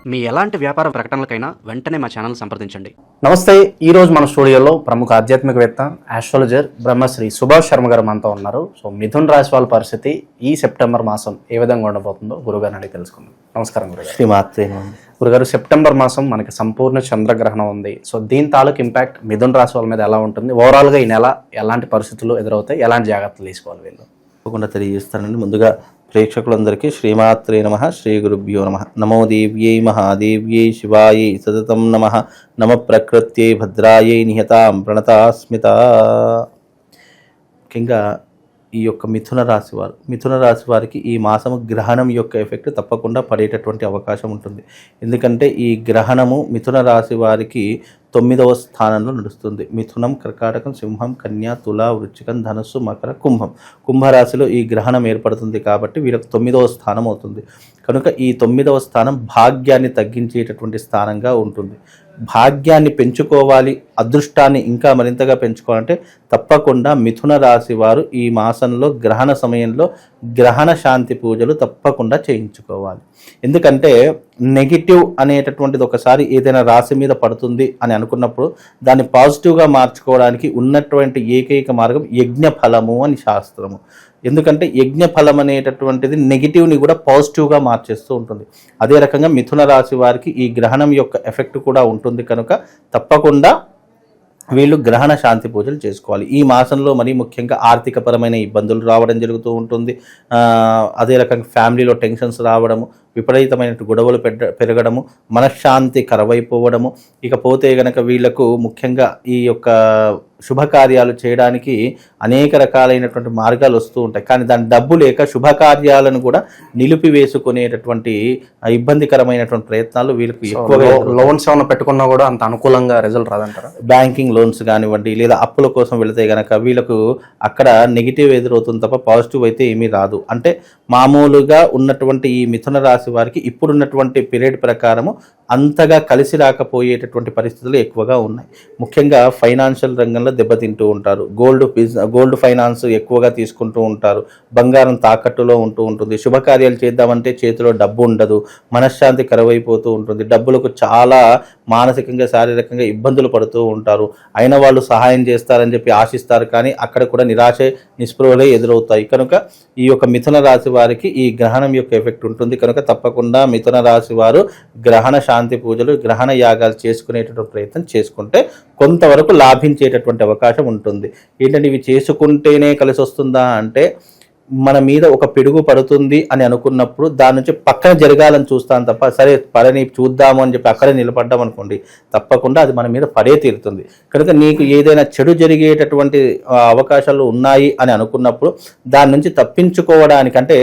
మీ ఎలాంటి వ్యాపార ప్రకటనలకైనా వెంటనే మా ఛానల్ సంప్రదించండి. నమస్తే. ఈరోజు మన స్టూడియోలో ప్రముఖ ఆధ్యాత్మికవేత్త ఆస్ట్రాలజర్ బ్రహ్మశ్రీ సుభాష్ శర్మ గారు మనతో ఉన్నారు. సో మిథున్ రాశి వాళ్ళ పరిస్థితి ఈ సెప్టెంబర్ మాసం ఏ విధంగా ఉండబోతుందో గురుగారిని అడిగి తెలుసుకుందాం. నమస్కారం గురుగారు. శ్రీమాత్రే. గురుగారు, సెప్టెంబర్ మాసం మనకి సంపూర్ణ చంద్రగ్రహణం ఉంది. సో దీని తాలూకు ఇంపాక్ట్ మిథున్ రాశి వాళ్ళ మీద ఎలా ఉంటుంది? ఓవరాల్గా ఈ నెల ఎలాంటి పరిస్థితులు ఎదురవుతాయి, ఎలాంటి జాగ్రత్తలు తీసుకోవాలి వీళ్ళు? తప్పకుండా తెలియజేస్తానండి. ముందుగా ప్రేక్షకులందరికీ శ్రీమాత్రే నమః, శ్రీ గురుభ్యో నమః. నమో దేవ్యై మహాదేవ్యై శివాయై సతతం నమః. నమ ప్రకృత్యై భద్రాయై నిహతాం ప్రణతాస్మిత. ముఖ్యంగా ఈ యొక్క మిథున రాశి వారికి ఈ మాసము గ్రహణం యొక్క ఎఫెక్ట్ తప్పకుండా పడేటటువంటి అవకాశం ఉంటుంది. ఎందుకంటే ఈ గ్రహణము మిథున రాశి వారికి 9వ స్థానంలో నడుస్తుంది. మిథునం, కర్కాటకం, సింహం, కన్య, తుల, వృశ్చికం, ధనస్సు, మకర, కుంభరాశిలో ఈ గ్రహణం ఏర్పడుతుంది కాబట్టి వీళ్ళకి 9వ స్థానం అవుతుంది. కనుక ఈ 9వ స్థానం భాగ్యాన్ని తగ్గించేటటువంటి స్థానంగా ఉంటుంది. భాగ్యాన్ని పెంచుకోవాలి, అదృష్టాన్ని ఇంకా మరింతగా పెంచుకోవాలంటే తప్పకుండా మిథున రాశి వారు ఈ మాసంలో గ్రహణ సమయంలో గ్రహణ శాంతి పూజలు తప్పకుండా చేయించుకోవాలి. ఎందుకంటే నెగిటివ్ అనేటటువంటిది ఒకసారి ఏదైనా రాశి మీద పడుతుంది అని అనుకున్నప్పుడు దాన్ని పాజిటివ్గా మార్చుకోవడానికి ఉన్నటువంటి ఏకైక మార్గం యజ్ఞ ఫలము అని శాస్త్రము. ఎందుకంటే యజ్ఞ ఫలం అనేటటువంటిది నెగిటివ్ని కూడా పాజిటివ్గా మార్చేస్తూ ఉంటుంది. అదే రకంగా మిథున రాశి వారికి ఈ గ్రహణం యొక్క ఎఫెక్ట్ కూడా ఉంటుంది. కనుక తప్పకుండా వీళ్ళు గ్రహణ శాంతి పూజలు చేసుకోవాలి. ఈ మాసంలో మరీ ముఖ్యంగా ఆర్థికపరమైన ఇబ్బందులు రావడం జరుగుతూ ఉంటుంది. అదే రకంగా ఫ్యామిలీలో టెన్షన్స్ రావడము, విపరీతమైన గొడవలు పెరగడము, మనశ్శాంతి కరవైపోవడము. ఇకపోతే గనక వీళ్లకు ముఖ్యంగా ఈ యొక్క శుభకార్యాలు చేయడానికి అనేక రకాలైనటువంటి మార్గాలు వస్తూ ఉంటాయి. కానీ దాని డబ్బు లేక శుభకార్యాలను కూడా నిలిపివేసుకునేటటువంటి ఇబ్బందికరమైనటువంటి ప్రయత్నాలు వీళ్ళకి ఎక్కువగా. లోన్స్ ఏమైనా పెట్టుకున్నా కూడా అంత అనుకూలంగా రిజల్ట్ రాదంటారా? బ్యాంకింగ్ లోన్స్ కానివ్వండి, లేదా అప్పుల కోసం వెళితే గనక వీళ్ళకు అక్కడ నెగిటివ్ ఎదురవుతుంది తప్ప పాజిటివ్ అయితే ఏమీ రాదు. అంటే మామూలుగా ఉన్నటువంటి ఈ మిథున రాశి వారికి ఇప్పుడున్నటువంటి పీరియడ్ ప్రకారము అంతగా కలిసి రాకపోయేటటువంటి పరిస్థితులు ఎక్కువగా ఉన్నాయి. ముఖ్యంగా ఫైనాన్షియల్ రంగంలో దెబ్బతింటూ ఉంటారు. గోల్డ్ ఫైనాన్స్ ఎక్కువగా తీసుకుంటూ ఉంటారు. బంగారం తాకట్టులో ఉంటూ ఉంటుంది. శుభకార్యాలు చేద్దామంటే చేతిలో డబ్బు ఉండదు. మనశ్శాంతి కరువైపోతూ ఉంటుంది. డబ్బులకు చాలా మానసికంగా శారీరకంగా ఇబ్బందులు పడుతూ ఉంటారు. అయిన వాళ్ళు సహాయం చేస్తారని చెప్పి ఆశిస్తారు, కానీ అక్కడ కూడా నిరాశ నిస్పృహలే ఎదురవుతాయి. కనుక ఈ యొక్క మిథున రాశి వారికి ఈ గ్రహణం యొక్క ఎఫెక్ట్ ఉంటుంది. కనుక తప్పకుండా మిథున రాశి వారు గ్రహణ శాంతి పూజలు, గ్రహణ యాగాలు చేసుకునేటటువంటి ప్రయత్నం చేసుకుంటే కొంతవరకు లాభించేటటువంటి అవకాశం ఉంటుంది. ఏంటంటే ఇవి చేసుకుంటేనే కలిసి వస్తుందా అంటే, మన మీద ఒక పిడుగు పడుతుంది అని అనుకున్నప్పుడు దాని నుంచి పక్కన జరగాలని చూస్తాను తప్ప, సరే పడని చూద్దాము అని చెప్పి అక్కడే నిలబడ్డాం అనుకోండి, తప్పకుండా అది మన మీద పడే తీరుతుంది. కనుక నీకు ఏదైనా చెడు జరిగేటటువంటి అవకాశాలు ఉన్నాయి అని అనుకున్నప్పుడు దాని నుంచి తప్పించుకోవడానికి, అంటే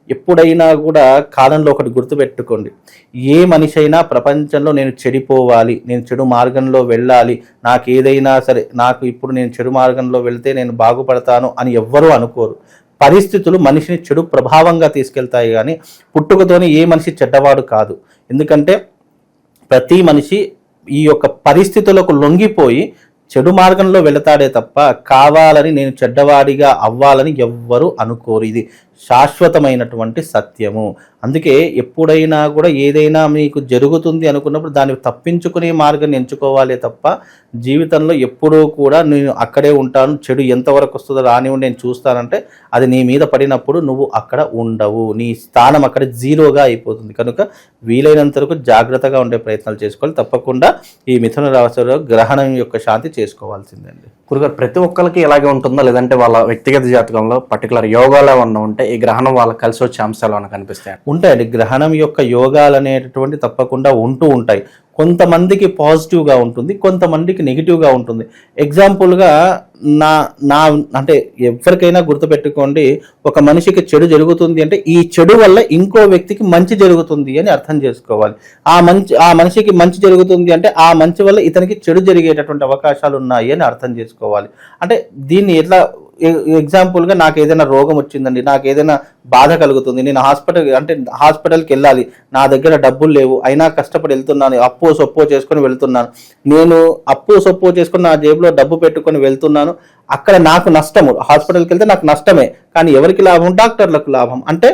ఎప్పుడైనా కూడా కాలంలో ఒకటి గుర్తుపెట్టుకోండి, ఏ మనిషి అయినా ప్రపంచంలో నేను చెడిపోవాలి, నేను చెడు మార్గంలో వెళ్ళాలి, నాకు ఏదైనా సరే, నాకు ఇప్పుడు నేను చెడు మార్గంలో వెళ్తే నేను బాగుపడతాను అని ఎవ్వరూ అనుకోరు. పరిస్థితులు మనిషిని చెడు ప్రభావంగా తీసుకెళ్తాయి, కానీ పుట్టుకతోనే ఏ మనిషి చెడ్డవాడు కాదు. ఎందుకంటే ప్రతి మనిషి ఈ యొక్క పరిస్థితులకు లొంగిపోయి చెడు మార్గంలో వెళతాడే తప్ప కావాలని నేను చెడ్డవాడిగా అవ్వాలని ఎవ్వరూ అనుకోరు. ఇది శాశ్వతమైనటువంటి సత్యము. అందుకే ఎప్పుడైనా కూడా ఏదైనా మీకు జరుగుతుంది అనుకున్నప్పుడు దాన్ని తప్పించుకునే మార్గాన్ని ఎంచుకోవాలే తప్ప జీవితంలో ఎప్పుడూ కూడా నేను అక్కడే ఉంటాను, చెడు ఎంతవరకు వస్తుందో రానివ్వండి నేను చూస్తానంటే అది నీ మీద పడినప్పుడు నువ్వు అక్కడ ఉండవు, నీ స్థానం అక్కడ జీరోగా అయిపోతుంది. కనుక వీలైనంత వరకు జాగ్రత్తగా ఉండే ప్రయత్నాలు చేసుకోవాలి. తప్పకుండా ఈ మిథున రాశిలో గ్రహణం యొక్క శాంతి చేసుకోవాల్సిందండి. గురుగారు, ప్రతి ఒక్కరికి ఇలాగే ఉంటుందా, లేదంటే వాళ్ళ వ్యక్తిగత జాతకంలో పర్టికులర్ యోగాలు ఏమన్నా ఉంటే ఈ గ్రహణం వాళ్ళకి కలిసి వచ్చే అంశాలు ఏమైనా కనిపిస్తాయి? ఉంటాయండి. గ్రహణం యొక్క యోగాలు అనేటటువంటి తప్పకుండా ఉంటూ ఉంటాయి. కొంతమందికి పాజిటివ్గా ఉంటుంది, కొంతమందికి నెగిటివ్గా ఉంటుంది. ఎగ్జాంపుల్గా నా అంటే ఎవరికైనా గుర్తుపెట్టుకోండి, ఒక మనిషికి చెడు జరుగుతుంది అంటే ఈ చెడు వల్ల ఇంకో వ్యక్తికి మంచి జరుగుతుంది అని అర్థం చేసుకోవాలి. ఆ మనిషికి మంచి జరుగుతుంది అంటే ఆ మంచి వల్ల ఇతనికి చెడు జరిగేటటువంటి అవకాశాలు ఉన్నాయి అని అర్థం చేసుకోవాలి. అంటే దీన్ని ఎట్లా ఎగ్జాంపుల్గా నాకు ఏదైనా రోగం వచ్చిందండి, నాకు ఏదైనా బాధ కలుగుతుంది, నేను హాస్పిటల్కి వెళ్ళాలి, నా దగ్గర డబ్బులు లేవు, అయినా కష్టపడి వెళ్తున్నాను, అప్పో సొప్పో చేసుకొని వెళ్తున్నాను, నేను అప్పో సొప్పో చేసుకొని నా జేబులో డబ్బు పెట్టుకొని వెళ్తున్నాను, అక్కడ నాకు నష్టము, హాస్పిటల్కి వెళ్తే నాకు నష్టమే, కానీ ఎవరికి లాభం? డాక్టర్లకు లాభం. అంటే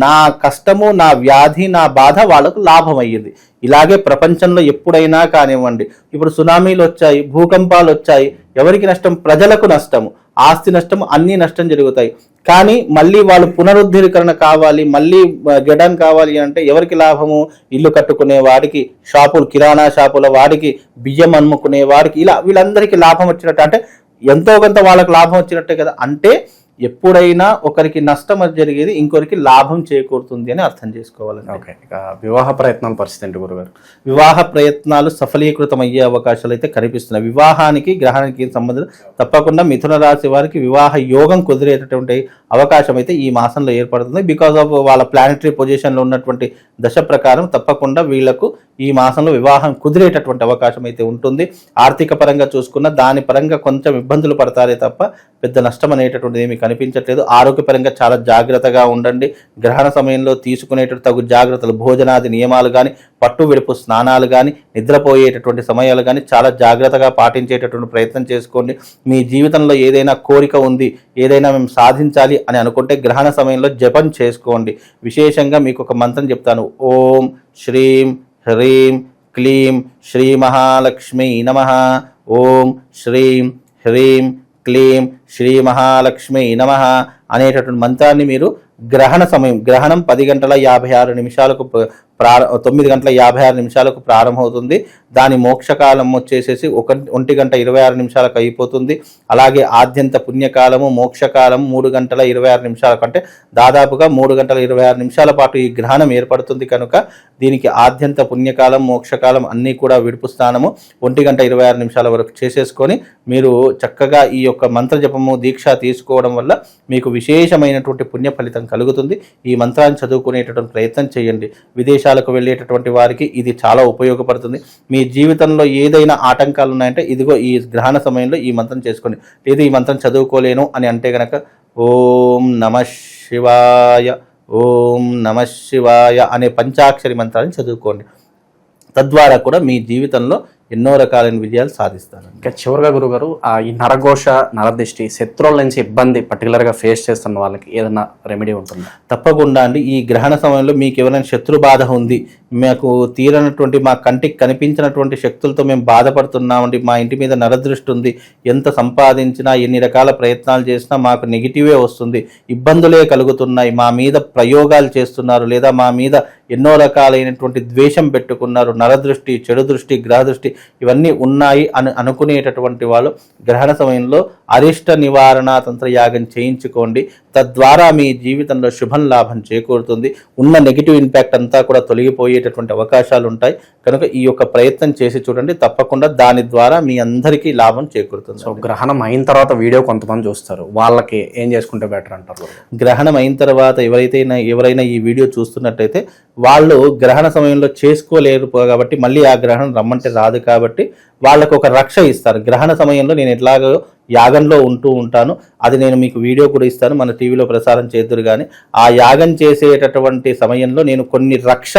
నా కష్టము, నా వ్యాధి, నా బాధ వాళ్ళకు లాభం అయ్యింది. ఇలాగే ప్రపంచంలో ఎప్పుడైనా కానివ్వండి, ఇప్పుడు సునామీలు వచ్చాయి, భూకంపాలు వచ్చాయి, ఎవరికి నష్టం? ప్రజలకు నష్టము, ఆస్తి నష్టము, అన్ని నష్టం జరుగుతాయి. కానీ మళ్ళీ వాళ్ళు పునరుద్ధరీకరణ కావాలి, మళ్ళీ గెడం కావాలి అంటే ఎవరికి లాభము? ఇల్లు కట్టుకునే వాడికి, షాపులు, కిరాణా షాపుల వాడికి, బియ్యం అమ్ముకునే వాడికి, ఇలా వీళ్ళందరికీ లాభం వచ్చినట్టు, అంటే ఎంతో కొంత వాళ్ళకి లాభం వచ్చినట్టే కదా. అంటే ఎప్పుడైనా ఒకరికి నష్టం జరిగేది ఇంకొకరికి లాభం చేకూరుతుంది అని అర్థం చేసుకోవాలండి. ఓకే, ఇక వివాహ ప్రయత్నాల పరిస్థితి ఏంటి గురుగారు? వివాహ ప్రయత్నాలు సఫలీకృతం అయ్యే అవకాశాలు అయితే కనిపిస్తున్నాయి. వివాహానికి గ్రహానికి సంబంధం తప్పకుండా మిథున రాశి వారికి వివాహ యోగం కుదిరేటటువంటి అవకాశం అయితే ఈ మాసంలో ఏర్పడుతుంది. బికాస్ ఆఫ్ వాళ్ళ ప్లానటరీ పొజిషన్లో ఉన్నటువంటి దశ ప్రకారం తప్పకుండా వీళ్లకు ఈ మాసంలో వివాహం కుదిరేటటువంటి అవకాశం అయితే ఉంటుంది. ఆర్థిక పరంగా చూసుకున్న దాని పరంగా కొంచెం ఇబ్బందులు పడతారే తప్ప పెద్ద నష్టం అనేటటువంటిది ఏమీ కనిపించట్లేదు. ఆరోగ్యపరంగా చాలా జాగ్రత్తగా ఉండండి. గ్రహణ సమయంలో తీసుకునేటటువంటి తగు జాగ్రత్తలు, భోజనాది నియమాలు కానీ, పట్టు విడుపు స్నానాలు కానీ, నిద్రపోయేటటువంటి సమయాలు కానీ చాలా జాగ్రత్తగా పాటించేటటువంటి ప్రయత్నం చేసుకోండి. మీ జీవితంలో ఏదైనా కోరిక ఉంది, ఏదైనా మేము సాధించాలి అని అనుకుంటే గ్రహణ సమయంలో జపం చేసుకోండి. విశేషంగా మీకు ఒక మంత్రం చెప్తాను. ఓం శ్రీం హ్రీం క్లీం శ్రీ మహాలక్ష్మీ నమః. ఓం శ్రీం హ్రీం క్లీం శ్రీ మహాలక్ష్మీ నమః అనేటటువంటి మంత్రాన్ని మీరు గ్రహణ సమయం, గ్రహణం 10:56 9 గంటల 56 నిమిషాలకు ప్రారంభమవుతుంది. దాని మోక్షకాలం వచ్చేసేసి 1:26 అయిపోతుంది. అలాగే ఆద్యంత పుణ్యకాలము, మోక్షకాలం 3:26 అంటే దాదాపుగా 3:26 పాటు ఈ గ్రహణం ఏర్పడుతుంది. కనుక దీనికి ఆద్యంత పుణ్యకాలం, మోక్షకాలం అన్నీ కూడా విడుపు స్నానము 1:26 వరకు చేసేసుకొని మీరు చక్కగా ఈ యొక్క మంత్ర జపము, దీక్ష తీసుకోవడం వల్ల మీకు విశేషమైనటువంటి పుణ్య ఫలితం కలుగుతుంది. ఈ మంత్రాన్ని చదువుకునేటటువంటి ప్రయత్నం చేయండి. విదేశాలకు వెళ్ళేటటువంటి వారికి ఇది చాలా ఉపయోగపడుతుంది. మీ జీవితంలో ఏదైనా ఆటంకాలు ఉన్నాయంటే ఇదిగో ఈ గ్రహణ సమయంలో ఈ మంత్రం చేసుకోండి. లేదు ఈ మంత్రం చదువుకోలేను అని అంటే గనక ఓం నమః శివాయ, ఓం నమః శివాయ అనే పంచాక్షరి మంత్రాన్ని చదువుకోండి. తద్వారా కూడా మీ జీవితంలో ఎన్నో రకాలైన విజయాలు సాధిస్తారు. ఇంకా చివరిగా గురుగారు, ఈ నరఘోష, నరదిష్టి, శత్రువుల నుంచి ఇబ్బంది పర్టికులర్గా ఫేస్ చేస్తున్న వాళ్ళకి ఏదైనా రెమెడీ ఉంటుందా? తప్పకుండా అండి. ఈ గ్రహణ సమయంలో మీకు ఎవరైనా శత్రు బాధ ఉంది, మాకు తీరనటువంటి, మా కంటికి కనిపించినటువంటి శక్తులతో మేము బాధపడుతున్నామండి, మా ఇంటి మీద నరదృష్టి ఉంది, ఎంత సంపాదించినా ఎన్ని రకాల ప్రయత్నాలు చేసినా మాకు నెగిటివే వస్తుంది, ఇబ్బందులే కలుగుతున్నాయి, మా మీద ప్రయోగాలు చేస్తున్నారు, లేదా మా మీద ఎన్నో రకాలైనటువంటి ద్వేషం పెట్టుకున్నారు, నరదృష్టి, చెడు దృష్టి, గ్రహ దృష్టి ఇవన్నీ ఉన్నాయి అని అనుకునేటటువంటి వాళ్ళు గ్రహణ సమయంలో అరిష్ట నివారణ తంత్ర యాగం చేయించుకోండి. తద్వారా మీ జీవితంలో శుభం లాభం చేకూరుతుంది. ఉన్న నెగిటివ్ ఇంపాక్ట్ అంతా కూడా తొలగిపోయేటటువంటి అవకాశాలు ఉంటాయి. కనుక ఈ యొక్క ప్రయత్నం చేసి చూడండి. తప్పకుండా దాని ద్వారా మీ అందరికీ లాభం చేకూరుతుంది. సో గ్రహణం అయిన తర్వాత వీడియో కొంతమంది చూస్తారు, వాళ్ళకి ఏం చేసుకుంటే బెటర్ అంటారు? గ్రహణం అయిన తర్వాత ఎవరైనా ఈ వీడియో చూస్తున్నట్టయితే వాళ్ళు గ్రహణ సమయంలో చేసుకోలేరు కాబట్టి, మళ్ళీ ఆ గ్రహణం రమ్మంటే రాదు కాబట్టి వాళ్ళకు ఒక రక్ష ఇస్తారు. గ్రహణ సమయంలో నేను ఎట్లాగో యాగంలో ఉంటూ ఉంటాను, అది నేను మీకు వీడియో కూడా ఇస్తాను, మన టీవీలో ప్రసారం చేద్దురు. కానీ ఆ యాగం చేసేటటువంటి సమయంలో నేను కొన్ని రక్ష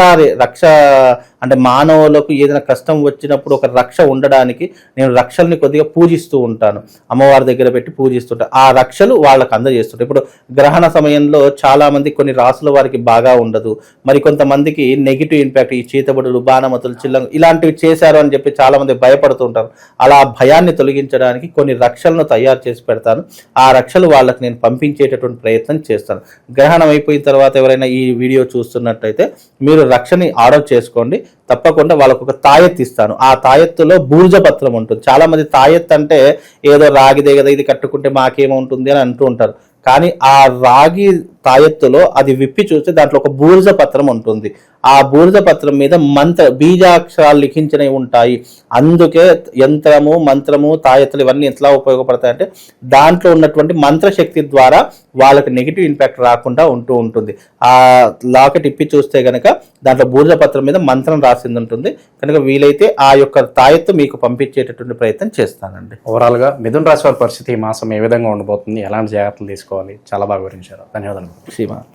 అంటే మానవులకు ఏదైనా కష్టం వచ్చినప్పుడు ఒక రక్ష ఉండడానికి నేను రక్షల్ని కొద్దిగా పూజిస్తూ ఉంటాను, అమ్మవారి దగ్గర పెట్టి పూజిస్తుంటాను. ఆ రక్షలు వాళ్ళకు అందజేస్తుంటాను. ఇప్పుడు గ్రహణ సమయంలో చాలామంది కొన్ని రాసుల వారికి బాగా ఉండదు, మరి కొంతమందికి నెగిటివ్ ఇంపాక్ట్, ఈ చీతబడులు, బాణమతులు, చిల్లంగు ఇలాంటివి చేశారు అని చెప్పి చాలామంది భయపడుతుంటారు. అలా భయాన్ని తొలగించడానికి కొన్ని రక్షలను తయారు చేసి పెడతాను. ఆ రక్షలు వాళ్ళకి నేను పంపించేటటువంటి ప్రయత్నం చేస్తాను. గ్రహణం అయిపోయిన తర్వాత ఎవరైనా ఈ వీడియో చూస్తున్నట్టయితే మీరు రక్షని ఆర్డర్ చేసుకోండి. తప్పకుండా వాళ్ళకు ఒక తాయెత్తు ఇస్తాను. ఆ తాయెత్తులో బూర్జపత్రం ఉంటుంది. చాలా మంది తాయెత్తు అంటే ఏదో రాగిదే కదా, ఇది కట్టుకుంటే మాకేముంటుంది అని అంటూ ఉంటారు. కానీ ఆ రాగి తాయెత్తులో అది విప్పి చూస్తే దాంట్లో ఒక బూర్జ పత్రం ఉంటుంది. ఆ బూర్జ పత్రం మీద బీజాక్షరాలు లిఖించినవి ఉంటాయి. అందుకే యంత్రము, మంత్రము, తాయెత్తులు ఇవన్నీ ఎట్లా ఉపయోగపడతాయంటే దాంట్లో ఉన్నటువంటి మంత్రశక్తి ద్వారా వాళ్ళకి నెగిటివ్ ఇంపాక్ట్ రాకుండా ఉంటుంది. ఆ లాకెట్ ఇప్పి చూస్తే గనక దాంట్లో బూర్జ పత్రం మీద మంత్రం రాసింది ఉంటుంది. కనుక వీలైతే ఆ యొక్క తాయెత్తు మీకు పంపించేటటువంటి ప్రయత్నం చేస్తానండి. ఓవరాల్గా మిథున రాశి వారి పరిస్థితి ఈ మాసం ఏ విధంగా ఉండబోతుంది, ఎలాంటి జాగ్రత్తలు తీసుకోవాలి, చాలా బాగా వివరించారు. ధన్యవాదాలు. శ్రీమాన్.